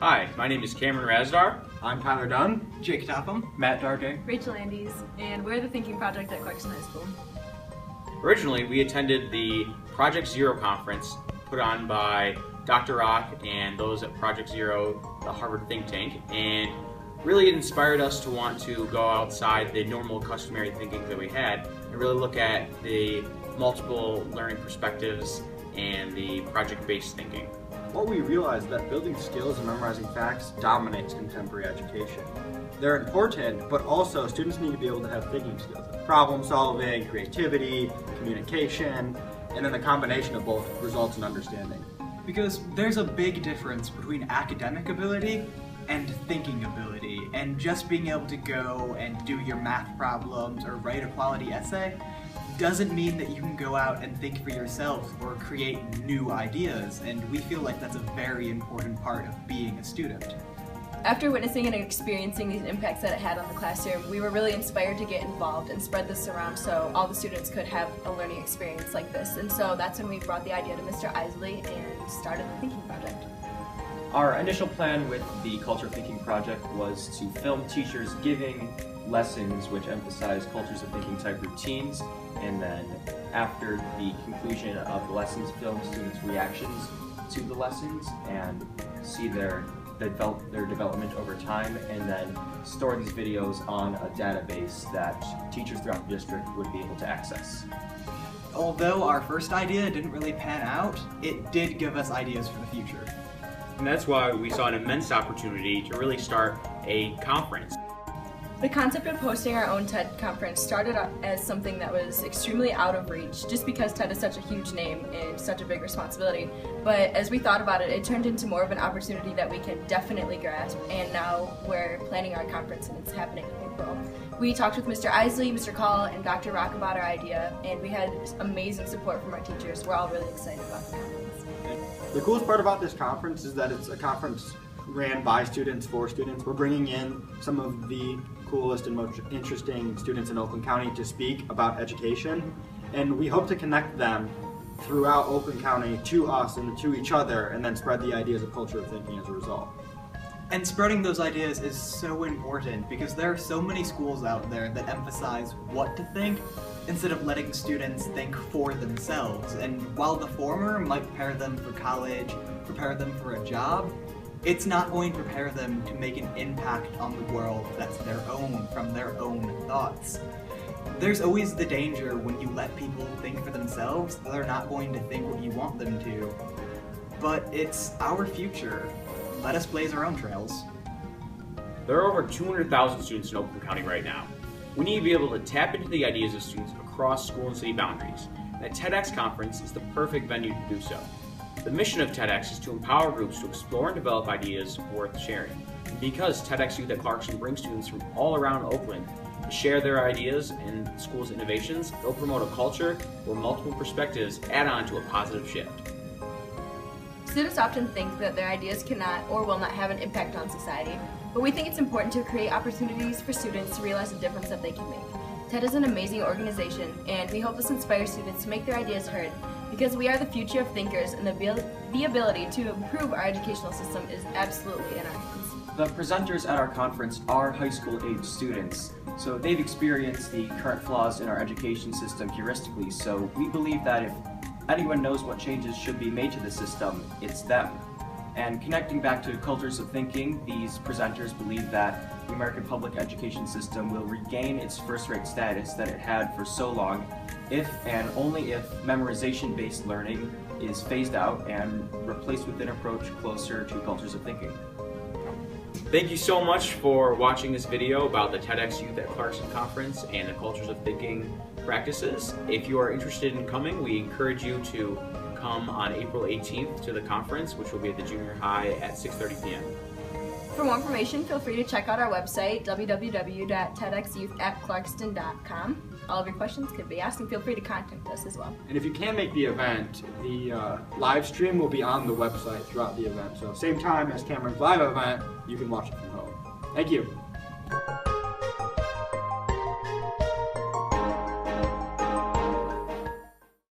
Hi, my name is Cameron Razdar. I'm Tyler Dunn. Jake Topham. Matt Dargay. Rachel Andes, and we're the Thinking Project at Clarkston High School. Originally, we attended the Project Zero conference put on by Dr. Rock and those at Project Zero, the Harvard think tank, and really it inspired us to want to go outside the normal customary thinking that we had and really look at the multiple learning perspectives and the project-based thinking. What we realized is that building skills and memorizing facts dominates contemporary education. They're important, but also students need to be able to have thinking skills, problem solving, creativity, communication, and then the combination of both results in understanding. Because there's a big difference between academic ability and thinking ability, and just being able to go and do your math problems or write a quality essay doesn't mean that you can go out and think for yourself or create new ideas, and we feel like that's a very important part of being a student. After witnessing and experiencing these impacts that it had on the classroom, we were really inspired to get involved and spread this around so all the students could have a learning experience like this. And so that's when we brought the idea to Mr. Isley and started the Thinking Project. Our initial plan with the Culture of Thinking project was to film teachers giving lessons which emphasize cultures of thinking type routines, and then after the conclusion of the lessons, film students' reactions to the lessons and see their development over time, and then store these videos on a database that teachers throughout the district would be able to access. Although our first idea didn't really pan out, it did give us ideas for the future. And that's why we saw an immense opportunity to really start a conference. The concept of hosting our own TED conference started out as something that was extremely out of reach, just because TED is such a huge name and such a big responsibility. But as we thought about it, it turned into more of an opportunity that we can definitely grasp, and now we're planning our conference and it's happening in April. We talked with Mr. Isley, Mr. Call, and Dr. Rock about our idea, and we had amazing support from our teachers. We're all really excited about the conference. The coolest part about this conference is that it's a conference ran by students for students. We're bringing in some of the coolest and most interesting students in Oakland County to speak about education, and we hope to connect them throughout Oakland County to us and to each other, and then spread the ideas of culture of thinking as a result. And spreading those ideas is so important because there are so many schools out there that emphasize what to think instead of letting students think for themselves. And while the former might prepare them for college, prepare them for a job, it's not going to prepare them to make an impact on the world that's their own, from their own thoughts. There's always the danger when you let people think for themselves that they're not going to think what you want them to. But it's our future. Let us blaze our own trails. There are over 200,000 students in Oakland County right now. We need to be able to tap into the ideas of students across school and city boundaries, and the TEDx Conference is the perfect venue to do so. The mission of TEDx is to empower groups to explore and develop ideas worth sharing. And because TEDxYouth at Clarkston brings students from all around Oakland to share their ideas and the school's innovations, they'll promote a culture where multiple perspectives add on to a positive shift. Students often think that their ideas cannot or will not have an impact on society, but we think it's important to create opportunities for students to realize the difference that they can make. TED is an amazing organization, and we hope this inspires students to make their ideas heard, because we are the future of thinkers, and the ability to improve our educational system is absolutely in our hands. The presenters at our conference are high school age students, so they've experienced the current flaws in our education system heuristically, so we believe that if anyone knows what changes should be made to the system, it's them. And connecting back to cultures of thinking, these presenters believe that the American public education system will regain its first-rate status that it had for so long if and only if memorization-based learning is phased out and replaced with an approach closer to cultures of thinking. Thank you so much for watching this video about the TEDxYouth at Clarkston Conference and the Cultures of Thinking practices. If you are interested in coming, we encourage you to come on April 18th to the conference, which will be at the junior high at 6:30 p.m. For more information, feel free to check out our website, www.TEDxYouth@clarkston.com. All of your questions could be asked, and feel free to contact us as well. And if you can't make the event, the live stream will be on the website throughout the event. So same time as Cameron's live event, you can watch it from home. Thank you.